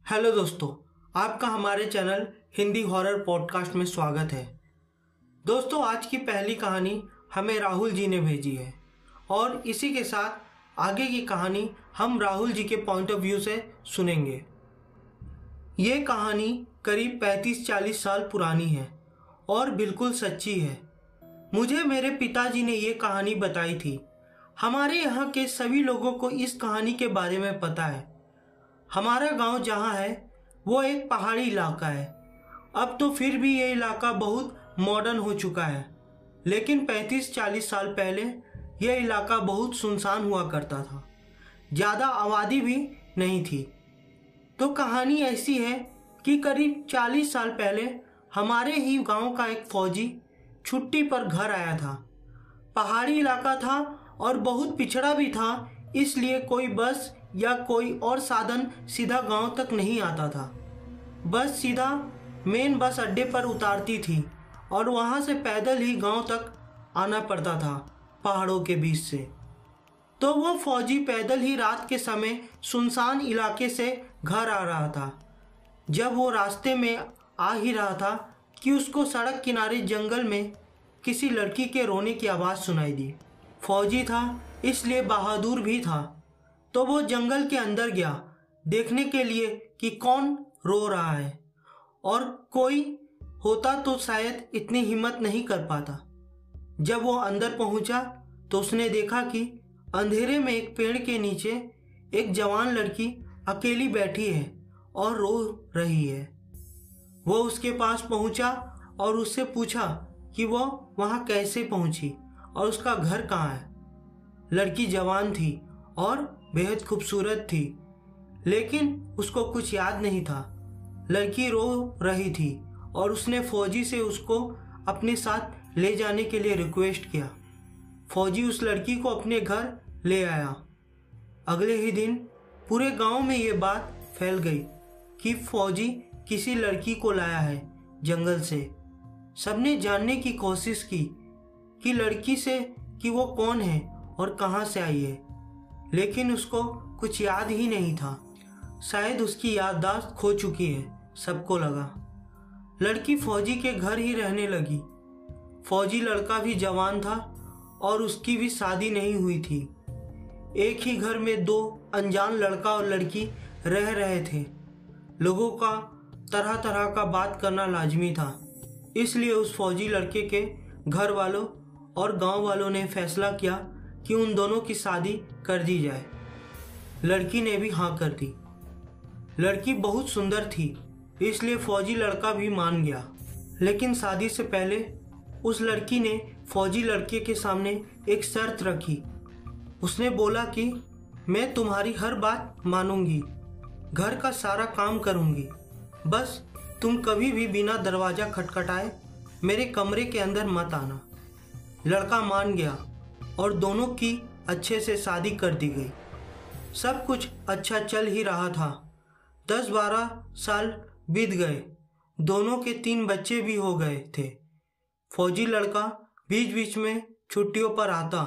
Hello दोस्तों, आपका हमारे चैनल हिंदी हॉरर पॉडकास्ट में स्वागत है। दोस्तों, आज की पहली कहानी हमें राहुल जी ने भेजी है और इसी के साथ आगे की कहानी हम राहुल जी के पॉइंट ऑफ व्यू से सुनेंगे। ये कहानी करीब 35-40 साल पुरानी है और बिल्कुल सच्ची है। मुझे मेरे पिताजी ने ये कहानी बताई थी। हमारे यहाँ के सभी लोगों को इस कहानी के बारे में पता है। हमारा गांव जहाँ है वो एक पहाड़ी इलाका है। अब तो फिर भी ये इलाका बहुत मॉडर्न हो चुका है, लेकिन 35-40 साल पहले यह इलाका बहुत सुनसान हुआ करता था। ज़्यादा आबादी भी नहीं थी। तो कहानी ऐसी है कि करीब 40 साल पहले हमारे ही गांव का एक फौजी छुट्टी पर घर आया था। पहाड़ी इलाका था और बहुत पिछड़ा भी था, इसलिए कोई बस या कोई और साधन सीधा गांव तक नहीं आता था। बस सीधा मेन बस अड्डे पर उतारती थी और वहां से पैदल ही गांव तक आना पड़ता था पहाड़ों के बीच से। तो वो फौजी पैदल ही रात के समय सुनसान इलाके से घर आ रहा था। जब वो रास्ते में आ ही रहा था कि उसको सड़क किनारे जंगल में किसी लड़की के रोने की आवाज़ सुनाई दी। फौजी था इसलिए बहादुर भी था, तो वो जंगल के अंदर गया देखने के लिए कि कौन रो रहा है, और कोई होता तो शायद इतनी हिम्मत नहीं कर पाता। जब वो अंदर पहुंचा तो उसने देखा कि अंधेरे में एक पेड़ के नीचे एक जवान लड़की अकेली बैठी है और रो रही है। वो उसके पास पहुंचा और उससे पूछा कि वो वहां कैसे पहुंची और उसका घर कहाँ है। लड़की जवान थी और बेहद खूबसूरत थी, लेकिन उसको कुछ याद नहीं था। लड़की रो रही थी और उसने फौजी से उसको अपने साथ ले जाने के लिए रिक्वेस्ट किया। फौजी उस लड़की को अपने घर ले आया। अगले ही दिन पूरे गांव में ये बात फैल गई कि फौजी किसी लड़की को लाया है जंगल से। सबने जानने की कोशिश की कि लड़की से कि वो कौन है और कहाँ से आई है, लेकिन उसको कुछ याद ही नहीं था। शायद उसकी याददाश्त खो चुकी है, सबको लगा। लड़की फौजी के घर ही रहने लगी। फौजी लड़का भी जवान था और उसकी भी शादी नहीं हुई थी। एक ही घर में दो अनजान लड़का और लड़की रह रहे थे। लोगों का तरह तरह का बात करना लाजमी था, इसलिए उस फौजी लड़के के घर वालों और गांव वालों ने फैसला किया कि उन दोनों की शादी कर दी जाए। लड़की ने भी हाँ कर दी। लड़की बहुत सुंदर थी, इसलिए फौजी लड़का भी मान गया। लेकिन शादी से पहले उस लड़की ने फौजी लड़के के सामने एक शर्त रखी। उसने बोला कि मैं तुम्हारी हर बात मानूंगी, घर का सारा काम करूंगी, बस तुम कभी भी बिना दरवाज़ा खटखटाए मेरे कमरे के अंदर मत आना। लड़का मान गया और दोनों की अच्छे से शादी कर दी गई। सब कुछ अच्छा चल ही रहा था। 10-12 साल बीत गए। दोनों के 3 बच्चे भी हो गए थे। फौजी लड़का बीच बीच में छुट्टियों पर आता,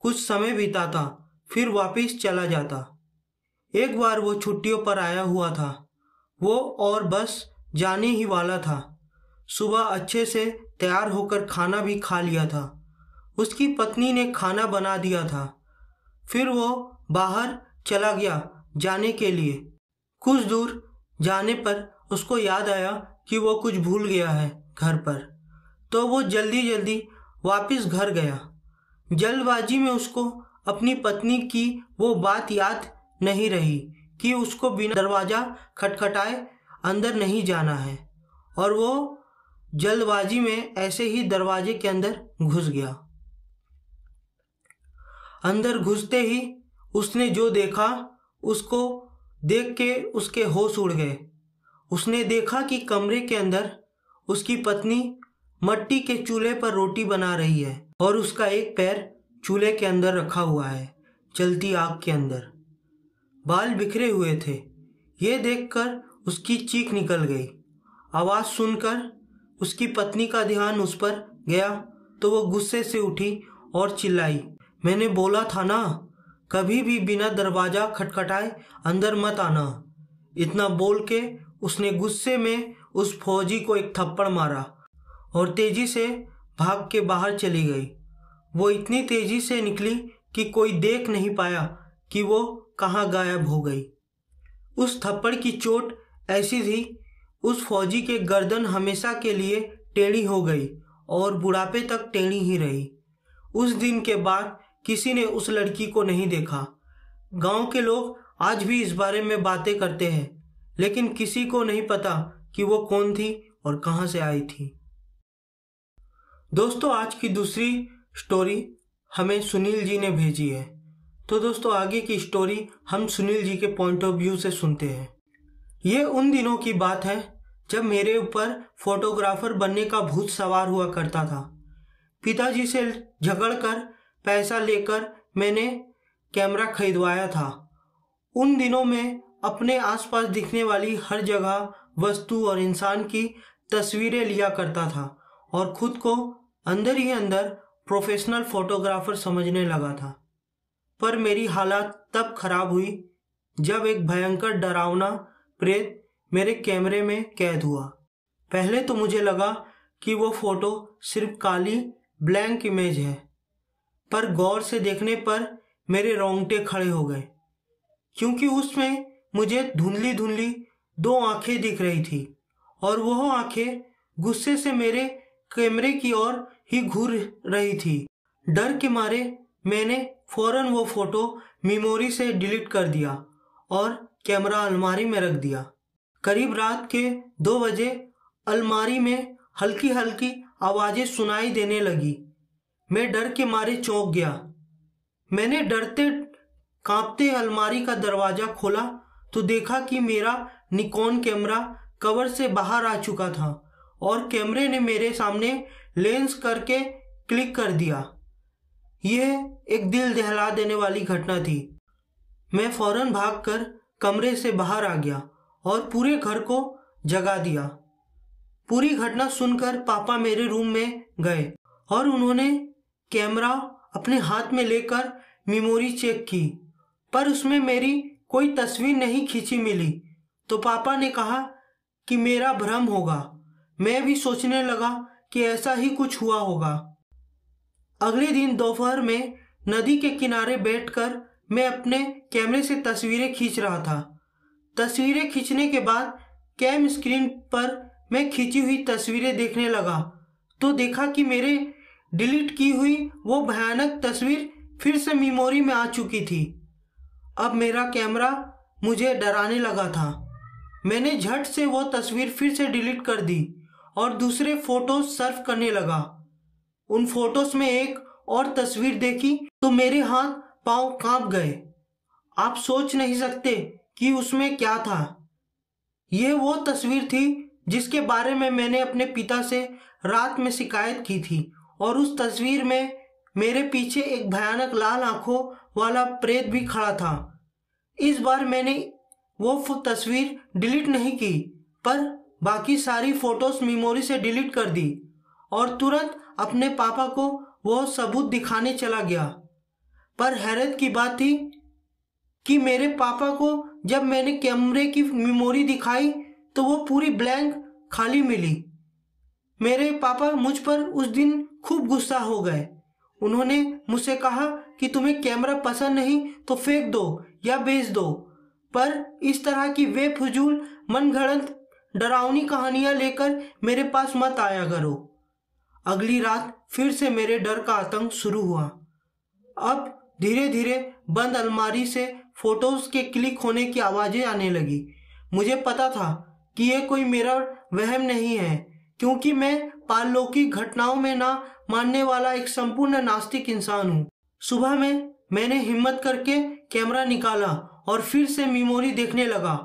कुछ समय बिताता, फिर वापस चला जाता। एक बार वो छुट्टियों पर आया हुआ था, वो और बस जाने ही वाला था। सुबह अच्छे से तैयार होकर खाना भी खा लिया था। उसकी पत्नी ने खाना बना दिया था। फिर वो बाहर चला गया जाने के लिए। कुछ दूर जाने पर उसको याद आया कि वो कुछ भूल गया है घर पर, तो वो जल्दी जल्दी वापस घर गया। जल्दबाजी में उसको अपनी पत्नी की वो बात याद नहीं रही कि उसको बिना दरवाज़ा खटखटाए अंदर नहीं जाना है, और वो जल्दबाजी में ऐसे ही दरवाजे के अंदर घुस गया। अंदर घुसते ही उसने जो देखा, उसको देख के उसके होश उड़ गए। उसने देखा कि कमरे के अंदर उसकी पत्नी मट्टी के चूल्हे पर रोटी बना रही है और उसका एक पैर चूल्हे के अंदर रखा हुआ है, जलती आग के अंदर। बाल बिखरे हुए थे। ये देखकर उसकी चीख निकल गई। आवाज़ सुनकर उसकी पत्नी का ध्यान उस पर गया तो वो गुस्से से उठी और चिल्लाई, मैंने बोला था ना, कभी भी बिना दरवाज़ा खटखटाए अंदर मत आना। इतना बोल के उसने गुस्से में उस फौजी को एक थप्पड़ मारा और तेजी से भाग के बाहर चली गई। वो इतनी तेजी से निकली कि कोई देख नहीं पाया कि वो कहाँ गायब हो गई। उस थप्पड़ की चोट ऐसी थी, उस फौजी के गर्दन हमेशा के लिए टेढ़ी हो गई और बुढ़ापे तक टेढ़ी ही रही। उस दिन के बाद किसी ने उस लड़की को नहीं देखा। गांव के लोग आज भी इस बारे में बातें करते हैं, लेकिन किसी को नहीं पता कि वो कौन थी और कहां से आई थी। दोस्तों, आज की दूसरी स्टोरी हमें सुनील जी ने भेजी है। तो दोस्तों, आगे की स्टोरी हम सुनील जी के पॉइंट ऑफ व्यू से सुनते हैं। ये उन दिनों की बात है जब मेरे ऊपर फोटोग्राफर बनने का भूत सवार हुआ करता था। पिताजी से झगड़कर पैसा लेकर मैंने कैमरा खरीदवाया था। उन दिनों में अपने आसपास दिखने वाली हर जगह वस्तु और इंसान की तस्वीरें लिया करता था और खुद को अंदर ही अंदर प्रोफेशनल फोटोग्राफर समझने लगा था। पर मेरी हालत तब खराब हुई जब एक भयंकर डरावना प्रेत मेरे कैमरे में कैद हुआ। पहले तो मुझे लगा कि वो फोटो सिर्फ काली ब्लैंक इमेज है, पर गौर से देखने पर मेरे रोंगटे खड़े हो गए, क्योंकि उसमें मुझे धुंधली धुंधली 2 आंखें दिख रही थी और वह आंखें गुस्से से मेरे कैमरे की ओर ही घूर रही थी। डर के मारे मैंने फौरन वो फोटो मेमोरी से डिलीट कर दिया और कैमरा अलमारी में रख दिया। करीब रात के 2 बजे अलमारी में हल्की हल्की आवाजें सुनाई देने लगी। मैं डर के मारे चौंक गया। मैंने डरते कांपते अलमारी का दरवाजा खोला तो देखा कि मेरा निकॉन कैमरा कवर से बाहर आ चुका था और कैमरे ने मेरे सामने लेंस करके क्लिक कर दिया। यह एक दिल दहला देने वाली घटना थी। मैं फौरन भागकर कमरे से बाहर आ गया और पूरे घर को जगा दिया। पूरी घटना सुनकर पापा मेरे रूम में गए और उन्होंने कैमरा अपने हाथ में लेकर मेमोरी चेक की, पर उसमें मेरी कोई तस्वीर नहीं खींची मिली। तो पापा ने कहा कि मेरा भ्रम होगा। मैं भी सोचने लगा कि ऐसा ही कुछ हुआ होगा। अगले दिन दोपहर में नदी के किनारे बैठकर मैं अपने कैमरे से तस्वीरें खींच रहा था। तस्वीरें खींचने के बाद कैम स्क्रीन पर मैं खींची हुई तस्वीरें देखने लगा तो देखा कि मेरे डिलीट की हुई वो भयानक तस्वीर फिर से मेमोरी में आ चुकी थी। अब मेरा कैमरा मुझे डराने लगा था। मैंने झट से वो तस्वीर फिर से डिलीट कर दी और दूसरे फोटोज सर्फ करने लगा। उन फोटोज में एक और तस्वीर देखी तो मेरे हाथ पांव कांप गए। आप सोच नहीं सकते कि उसमें क्या था। यह वो तस्वीर थी जिसके बारे में मैंने अपने पिता से रात में शिकायत की थी और उस तस्वीर में मेरे पीछे एक भयानक लाल आंखों वाला प्रेत भी खड़ा था। इस बार मैंने वो तस्वीर डिलीट नहीं की, पर बाकी सारी फोटोज मेमोरी से डिलीट कर दी और तुरंत अपने पापा को वो सबूत दिखाने चला गया। पर हैरत की बात थी कि मेरे पापा को जब मैंने कैमरे की मेमोरी दिखाई तो वो पूरी ब्लैंक खाली मिली। मेरे पापा मुझ पर उस दिन खूब गुस्सा हो गए। उन्होंने मुझसे कहा कि तुम्हें कैमरा पसंद नहीं तो फेंक दो या बेच दो, पर इस तरह की बेफिजूल मनगढ़ंत डरावनी कहानियां लेकर मेरे पास मत आया करो। अगली रात फिर से मेरे डर का आतंक शुरू हुआ। अब धीरे धीरे बंद अलमारी से फोटोज के क्लिक होने की आवाजें आने लगी। मुझे पता था कि यह कोई मेरा वहम नहीं है, क्योंकि मैं पारलौकिक घटनाओं में ना मानने वाला एक संपूर्ण नास्तिक इंसान हूँ। सुबह में मैंने हिम्मत करके कैमरा निकाला और फिर से मेमोरी देखने लगा।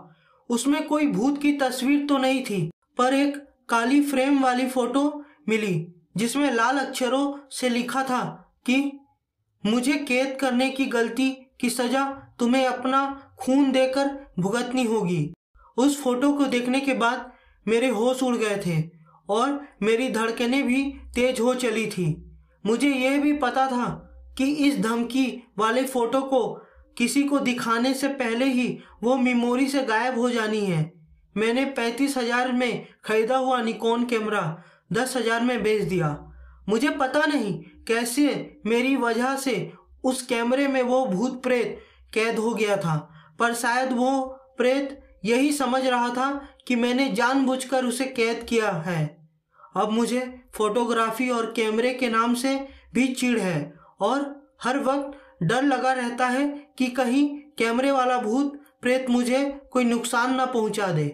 उसमें कोई भूत की तस्वीर तो नहीं थी, पर एक काली फ्रेम वाली फोटो मिली जिसमें लाल अक्षरों से लिखा था कि मुझे कैद करने की गलती की सजा तुम्हें अपना खून देकर भुगतनी होगी। उस फोटो को देखने के बाद मेरे होश उड़ गए थे और मेरी धड़कनें भी तेज हो चली थी। मुझे यह भी पता था कि इस धमकी वाले फोटो को किसी को दिखाने से पहले ही वो मेमोरी से गायब हो जानी है। मैंने 35,000 में खरीदा हुआ निकॉन कैमरा 10,000 में बेच दिया। मुझे पता नहीं कैसे मेरी वजह से उस कैमरे में वो भूत प्रेत कैद हो गया था, पर शायद वो प्रेत यही समझ रहा था कि मैंने जानबूझकर उसे कैद किया है। अब मुझे फोटोग्राफी और कैमरे के नाम से भी चिढ़ है और हर वक्त डर लगा रहता है कि कहीं कैमरे वाला भूत प्रेत मुझे कोई नुकसान ना पहुंचा दे।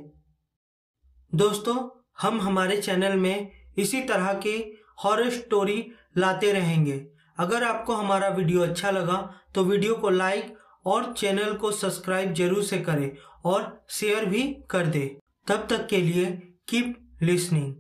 दोस्तों, हम हमारे चैनल में इसी तरह के हॉरर स्टोरी लाते रहेंगे। अगर आपको हमारा वीडियो अच्छा लगा तो वीडियो को लाइक और चैनल को सब्सक्राइब जरूर से करें और शेयर भी कर दें। तब तक के लिए कीप लिसनिंग।